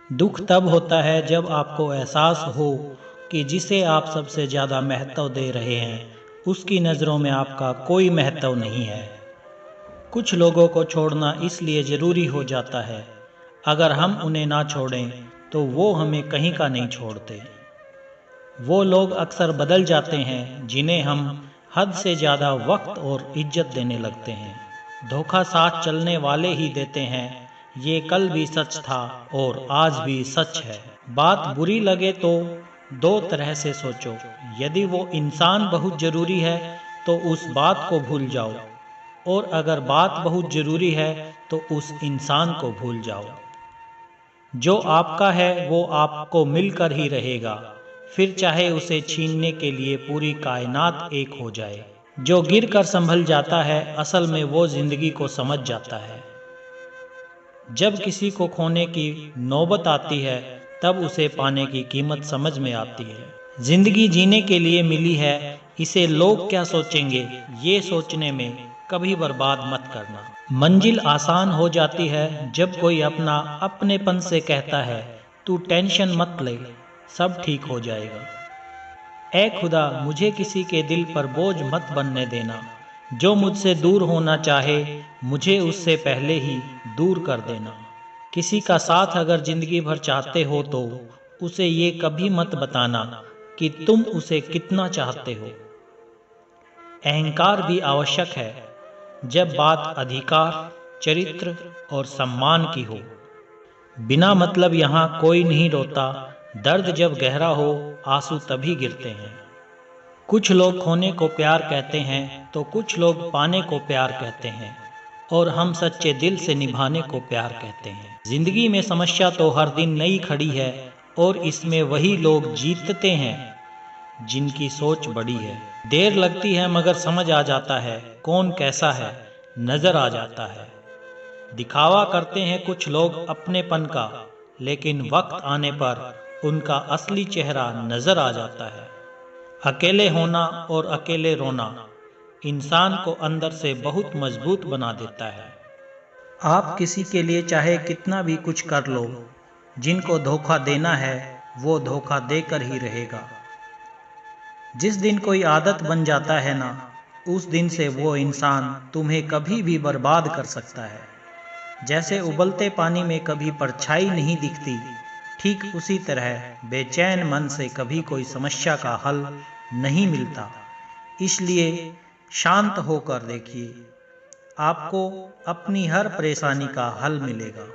दुख तब होता है जब आपको एहसास हो कि जिसे आप सबसे ज़्यादा महत्व दे रहे हैं उसकी नज़रों में आपका कोई महत्व नहीं है। कुछ लोगों को छोड़ना इसलिए ज़रूरी हो जाता है, अगर हम उन्हें ना छोड़ें तो वो हमें कहीं का नहीं छोड़ते। वो लोग अक्सर बदल जाते हैं जिन्हें हम हद से ज़्यादा वक्त और इज्जत देने लगते हैं। धोखा साथ चलने वाले ही देते हैं, ये कल भी सच था और आज भी सच है। बात बुरी लगे तो दो तरह से सोचो। यदि वो इंसान बहुत ज़रूरी है तो उस बात को भूल जाओ, और अगर बात बहुत ज़रूरी है तो उस इंसान को भूल जाओ। जो आपका है वो आपको मिलकर ही रहेगा, फिर चाहे उसे छीनने के लिए पूरी कायनात एक हो जाए। जो गिर कर संभल जाता है असल में वो जिंदगी को समझ जाता है। जब किसी को खोने की नौबत आती है तब उसे पाने की कीमत समझ में आती है। जिंदगी जीने के लिए मिली है, इसे लोग क्या सोचेंगे ये सोचने में कभी बर्बाद मत करना। मंजिल आसान हो जाती है जब कोई अपना अपनेपन से कहता है तू टेंशन मत ले, सब ठीक हो जाएगा। ऐ खुदा मुझे किसी के दिल पर बोझ मत बनने देना, जो मुझसे दूर होना चाहे मुझे उससे पहले ही दूर कर देना। किसी का साथ अगर जिंदगी भर चाहते हो तो उसे ये कभी मत बताना कि तुम उसे कितना चाहते हो। अहंकार भी आवश्यक है जब बात अधिकार, चरित्र और सम्मान की हो। बिना मतलब यहाँ कोई नहीं रोता, दर्द जब गहरा हो आंसू तभी गिरते हैं। कुछ लोग खोने को प्यार कहते हैं तो कुछ लोग पाने को प्यार कहते हैं, और हम सच्चे दिल से निभाने को प्यार कहते हैं। जिंदगी में समस्या तो हर दिन नई खड़ी है, और इसमें वही लोग जीतते हैं जिनकी सोच बड़ी है। देर लगती है मगर समझ आ जाता है कौन कैसा है, नजर आ जाता है। दिखावा करते हैं कुछ लोग अपनेपन का, लेकिन वक्त आने पर उनका असली चेहरा नजर आ जाता है। अकेले होना और अकेले रोना इंसान को अंदर से बहुत मजबूत बना देता है। आप किसी के लिए चाहे कितना भी कुछ कर लो, जिनको धोखा देना है वो धोखा देकर ही रहेगा। जिस दिन कोई आदत बन जाता है ना, उस दिन से वो इंसान तुम्हें कभी भी बर्बाद कर सकता है। जैसे उबलते पानी में कभी परछाई नहीं दिखती, ठीक उसी तरह बेचैन मन से कभी कोई समस्या का हल नहीं मिलता। इसलिए शांत होकर देखिए, आपको अपनी हर परेशानी का हल मिलेगा।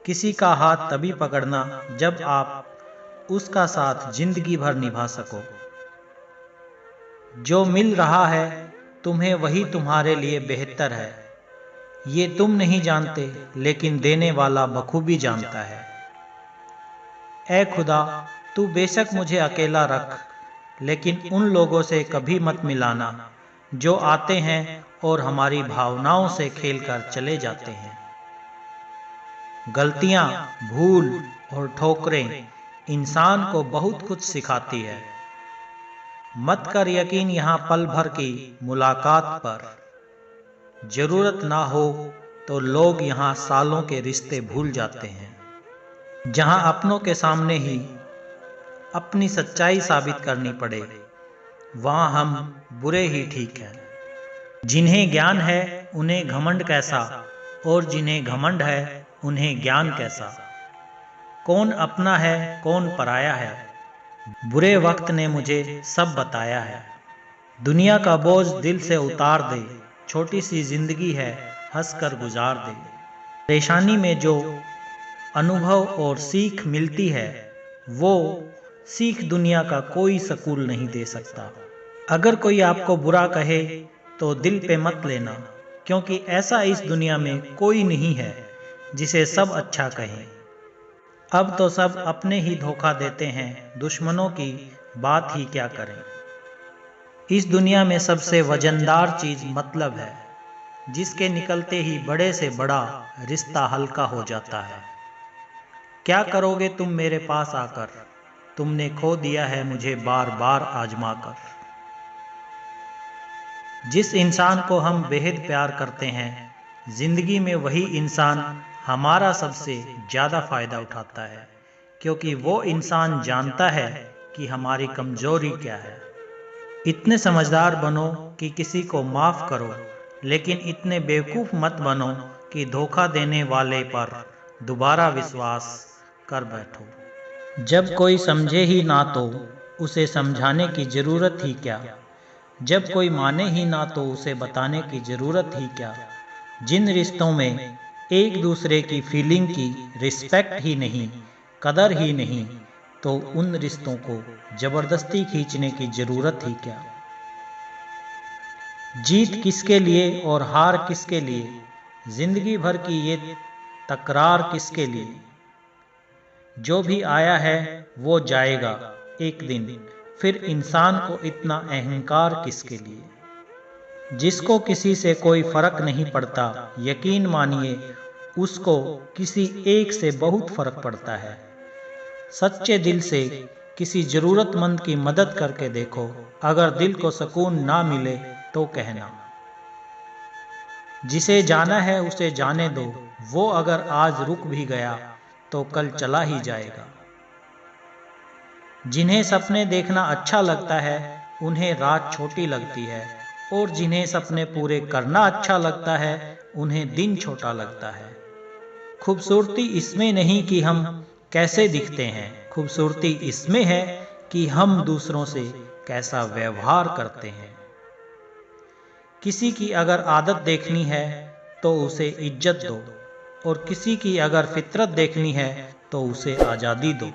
किसी का हाथ तभी पकड़ना जब आप उसका साथ जिंदगी भर निभा सको। जो मिल रहा है तुम्हें वही तुम्हारे लिए बेहतर है, ये तुम नहीं जानते लेकिन देने वाला बखूबी जानता है। ऐ खुदा तू बेशक मुझे अकेला रख, लेकिन उन लोगों से कभी मत मिलाना जो आते हैं और हमारी भावनाओं से खेलकर चले जाते हैं। गलतियां, भूल और ठोकरें इंसान को बहुत कुछ सिखाती है। मत कर यकीन यहाँ पल भर की मुलाकात पर, जरूरत ना हो तो लोग यहाँ सालों के रिश्ते भूल जाते हैं। जहाँ अपनों के सामने ही अपनी सच्चाई साबित करनी पड़े, वहाँ हम बुरे ही ठीक हैं। जिन्हें ज्ञान है उन्हें घमंड कैसा, और जिन्हें घमंड है उन्हें ज्ञान कैसा। कौन अपना है कौन पराया है, बुरे वक्त ने मुझे सब बताया है। दुनिया का बोझ दिल से उतार दे, छोटी सी जिंदगी है हंसकर गुजार दे। परेशानी में जो अनुभव और सीख मिलती है, वो सीख दुनिया का कोई स्कूल नहीं दे सकता। अगर कोई आपको बुरा कहे तो दिल पे मत लेना, क्योंकि ऐसा इस दुनिया में कोई नहीं है जिसे सब अच्छा कहें। अब तो सब अपने ही धोखा देते हैं, दुश्मनों की बात ही क्या करें। इस दुनिया में सबसे वजनदार चीज मतलब है, जिसके निकलते ही बड़े से बड़ा रिश्ता हल्का हो जाता है। क्या करोगे तुम मेरे पास आकर, तुमने खो दिया है मुझे बार बार आजमा कर। जिस इंसान को हम बेहद प्यार करते हैं, जिंदगी में वही इंसान हमारा सबसे ज़्यादा फ़ायदा उठाता है, क्योंकि वो इंसान जानता है कि हमारी कमज़ोरी क्या है। इतने समझदार बनो कि किसी को माफ़ करो, लेकिन इतने बेवकूफ़ मत बनो कि धोखा देने वाले पर दोबारा विश्वास कर बैठो। जब कोई समझे ही ना तो उसे समझाने की ज़रूरत ही क्या, जब कोई माने ही ना तो उसे बताने की ज़रूरत ही क्या। जिन रिश्तों में एक दूसरे की फीलिंग की रिस्पेक्ट ही नहीं, कदर ही नहीं, तो उन रिश्तों को ज़बरदस्ती खींचने की ज़रूरत ही क्या। जीत किसके लिए और हार किसके लिए, जिंदगी भर की ये तकरार किसके लिए। जो भी आया है वो जाएगा एक दिन, फिर इंसान को इतना अहंकार किसके लिए। जिसको किसी से कोई फर्क नहीं पड़ता, यकीन मानिए उसको किसी एक से बहुत फर्क पड़ता है। सच्चे दिल से किसी जरूरतमंद की मदद करके देखो, अगर दिल को सुकून ना मिले तो कहना। जिसे जाना है उसे जाने दो, वो अगर आज रुक भी गया तो कल चला ही जाएगा। जिन्हें सपने देखना अच्छा लगता है उन्हें रात छोटी लगती है, और जिन्हें सपने पूरे करना अच्छा लगता है उन्हें दिन छोटा लगता है। खूबसूरती इसमें नहीं कि हम कैसे दिखते हैं, खूबसूरती इसमें है कि हम दूसरों से कैसा व्यवहार करते हैं। किसी की अगर आदत देखनी है तो उसे इज्जत दो, और किसी की अगर फितरत देखनी है तो उसे आज़ादी दो।